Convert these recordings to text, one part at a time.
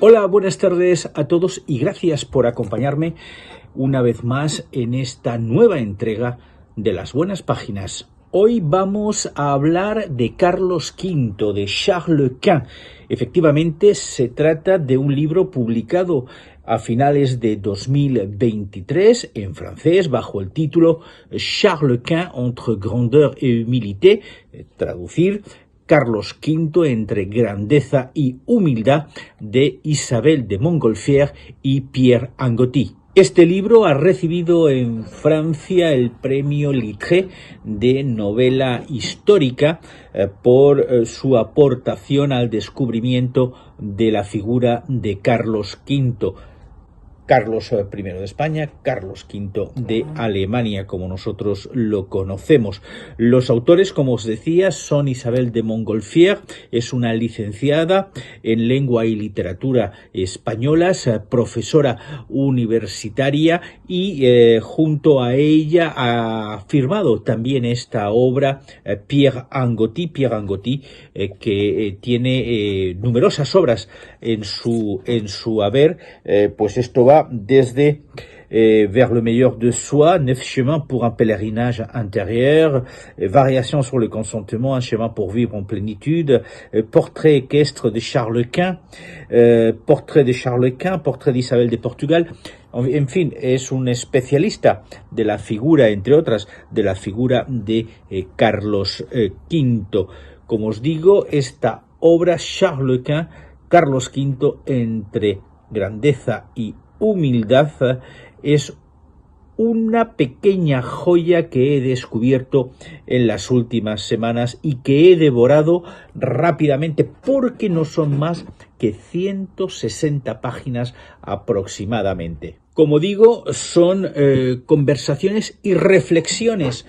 Hola, buenas tardes a todos y gracias por acompañarme una vez más en esta nueva entrega de Las Buenas Páginas. Hoy vamos a hablar de Carlos V, de Charles Quint. Efectivamente, se trata de un libro publicado a finales de 2023 en francés bajo el título Charles Quint entre grandeur et humilité, traducir Carlos V entre grandeza y humildad, de Isabelle de Montgolfier y Pierre Angoty. Este libro ha recibido en Francia el premio Littré de novela histórica por su aportación al descubrimiento de la figura de Carlos V. Carlos I de España, Carlos V de Alemania, como nosotros lo conocemos. Los autores, como os decía, son Isabelle de Montgolfier, es una licenciada en Lengua y Literatura españolas, profesora universitaria y junto a ella ha firmado también esta obra Pierre Angoty, que tiene numerosas obras en su haber, pues esto va desde Vers le meilleur de soi, 9 chemins pour un pèlerinage intérieur, Variations sur le consentement, un chemin pour vivre en plénitude, Portrait équestre de Charles Quint, Portrait d'Isabel de Portugal. En fin, es un especialista de la figura, entre otras, de la figura de Carlos V. Como os digo, esta obra, Charles Quint, Carlos V entre grandeza y humildad, es una pequeña joya que he descubierto en las últimas semanas y que he devorado rápidamente porque no son más que 160 páginas aproximadamente. Como digo, son conversaciones y reflexiones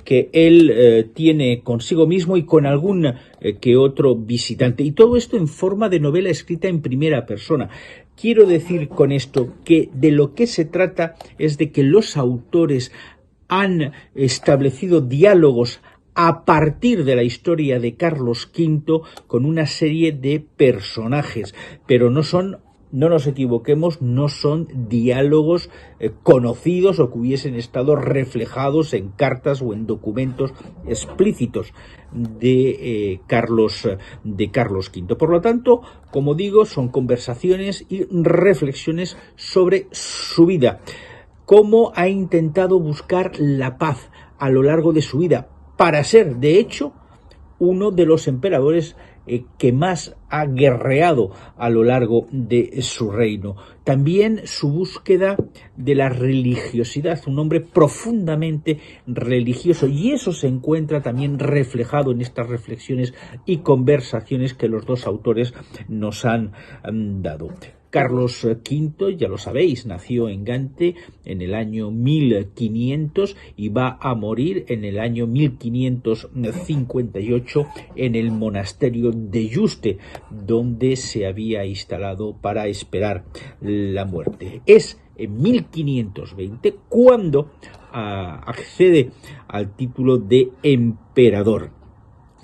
que él tiene consigo mismo y con algún que otro visitante. Y todo esto en forma de novela escrita en primera persona. Quiero decir con esto que de lo que se trata es de que los autores han establecido diálogos a partir de la historia de Carlos V con una serie de personajes, pero no nos equivoquemos, no son diálogos conocidos o que hubiesen estado reflejados en cartas o en documentos explícitos de Carlos V. Por lo tanto, como digo, son conversaciones y reflexiones sobre su vida, cómo ha intentado buscar la paz a lo largo de su vida para ser, de hecho, uno de los emperadores que más ha guerreado a lo largo de su reino. También su búsqueda de la religiosidad, un hombre profundamente religioso, y eso se encuentra también reflejado en estas reflexiones y conversaciones que los dos autores nos han dado. Carlos V, ya lo sabéis, nació en Gante en el año 1500 y va a morir en el año 1558 en el monasterio de Yuste, donde se había instalado para esperar la muerte. Es en 1520 cuando accede al título de emperador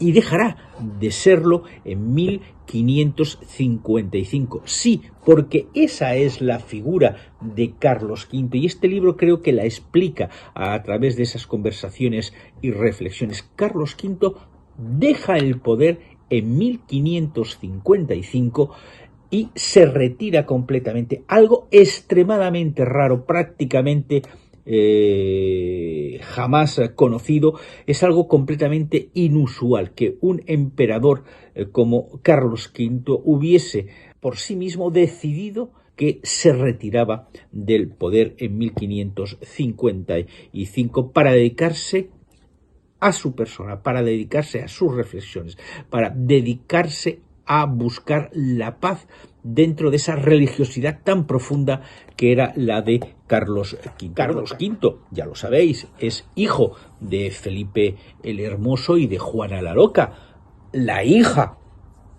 y dejará de serlo en 1555. Sí, porque esa es la figura de Carlos V y este libro creo que la explica a través de esas conversaciones y reflexiones. Carlos V deja el poder en 1555 y se retira completamente, algo extremadamente raro, prácticamente jamás conocido. Es algo completamente inusual que un emperador como Carlos V hubiese por sí mismo decidido que se retiraba del poder en 1555 para dedicarse a su persona, para dedicarse a sus reflexiones, para dedicarse a buscar la paz dentro de esa religiosidad tan profunda que era la de Carlos V. Carlos V, ya lo sabéis, es hijo de Felipe el Hermoso y de Juana la Loca, la hija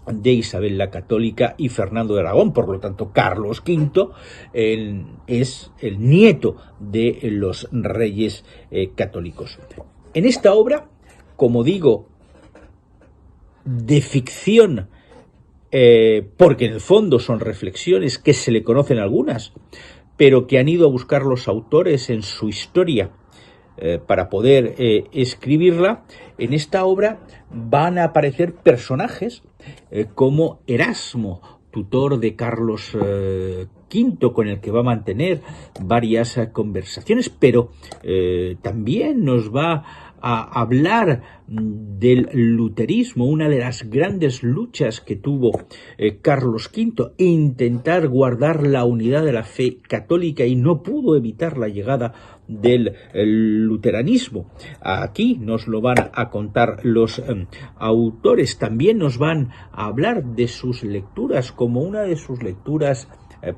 de Isabel la Católica y Fernando de Aragón. Por lo tanto, Carlos V es el nieto de los reyes católicos. En esta obra, como digo, de ficción porque en el fondo son reflexiones que se le conocen algunas, pero que han ido a buscar los autores en su historia para poder escribirla. En esta obra van a aparecer personajes como Erasmo, tutor de Carlos V, con el que va a mantener varias conversaciones, pero también nos va a hablar del luterismo, una de las grandes luchas que tuvo Carlos V, intentar guardar la unidad de la fe católica, y no pudo evitar la llegada del luteranismo. Aquí nos lo van a contar los autores. También nos van a hablar de sus lecturas, como una de sus lecturas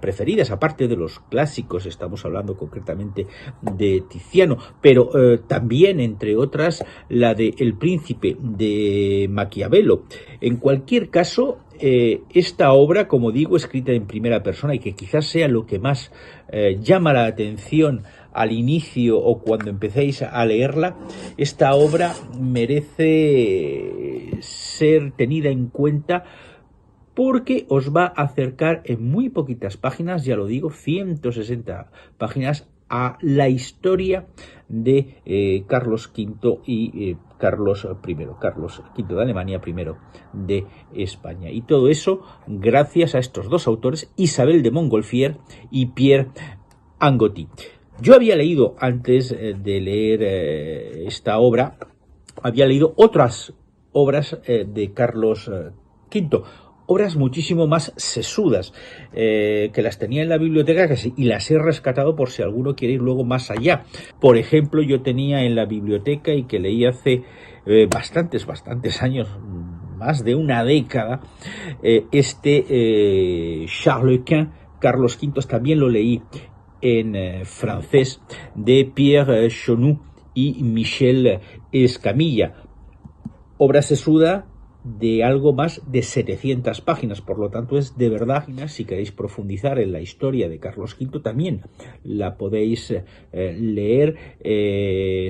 preferidas, aparte de los clásicos. Estamos hablando concretamente de Tiziano, pero también, entre otras, la de El Príncipe de Maquiavelo. En cualquier caso, esta obra, como digo, escrita en primera persona, y que quizás sea lo que más llama la atención al inicio o cuando empecéis a leerla, esta obra merece ser tenida en cuenta, porque os va a acercar en muy poquitas páginas, ya lo digo, 160 páginas, a la historia de Carlos V y Carlos I, Carlos V de Alemania, primero de España. Y todo eso gracias a estos dos autores, Isabel de Montgolfier y Pierre Angoty. Yo había leído, antes de leer esta obra, había leído otras obras de Carlos V, obras muchísimo más sesudas, que las tenía en la biblioteca y las he rescatado por si alguno quiere ir luego más allá. Por ejemplo, yo tenía en la biblioteca, y que leí hace bastantes años, más de una década, Charles Quint, Carlos V, también lo leí en francés, de Pierre Chonu y Michel Escamilla. Obra sesuda de algo más de 700 páginas, por lo tanto es de verdad, si queréis profundizar en la historia de Carlos V, también la podéis leer.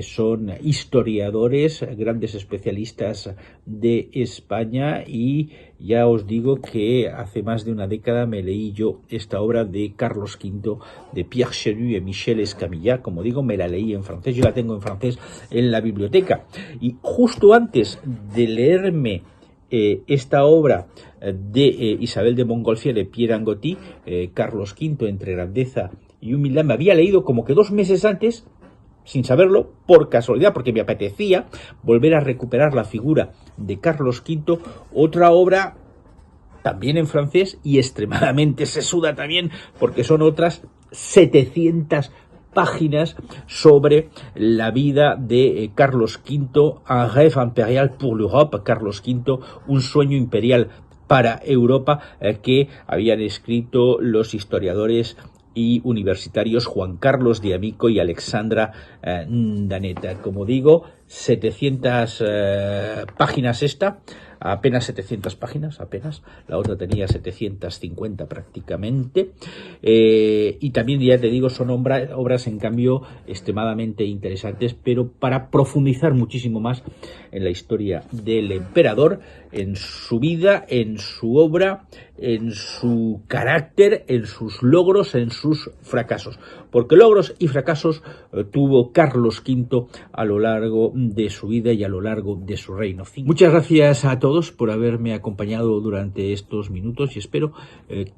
Son historiadores, grandes especialistas de España, y ya os digo que hace más de una década me leí yo esta obra de Carlos V, de Pierre Chenu y Michel Escamilla. Como digo, me la leí en francés, yo la tengo en francés en la biblioteca, y justo antes de leerme esta obra de Isabel de Montgolfier y Pierre Angoty, Carlos V entre grandeza y humildad, me había leído como que 2 meses antes, sin saberlo, por casualidad, porque me apetecía volver a recuperar la figura de Carlos V, otra obra también en francés y extremadamente sesuda también, porque son otras 700 páginas sobre la vida de Carlos V, un rêve impérial pour l'Europe, Carlos V, un sueño imperial para Europa, que habían escrito los historiadores y universitarios Juan Carlos de Amico y Alexandra Daneta. Como digo, 700 páginas esta, apenas 700 páginas, apenas. La otra tenía 750 prácticamente. Y también, ya te digo, son obras en cambio extremadamente interesantes, pero para profundizar muchísimo más en la historia del emperador, en su vida, en su obra, en su carácter, en sus logros, en sus fracasos. Porque logros y fracasos tuvo Carlos V a lo largo de su vida y a lo largo de su reino. Muchas gracias a todos por haberme acompañado durante estos minutos, y espero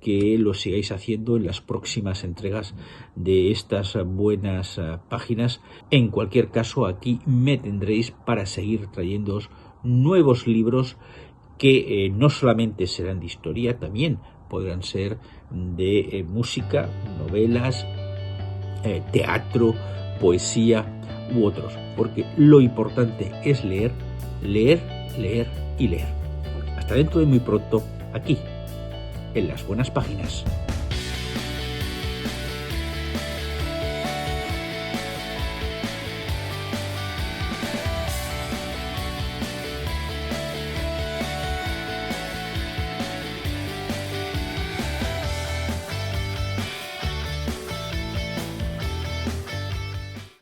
que lo sigáis haciendo en las próximas entregas de estas buenas páginas. En cualquier caso, aquí me tendréis para seguir trayéndoos nuevos libros que no solamente serán de historia, también podrán ser de música, novelas, teatro, poesía u otros, porque lo importante es leer, leer, leer y leer. Hasta dentro de muy pronto, aquí, en Las Buenas Páginas.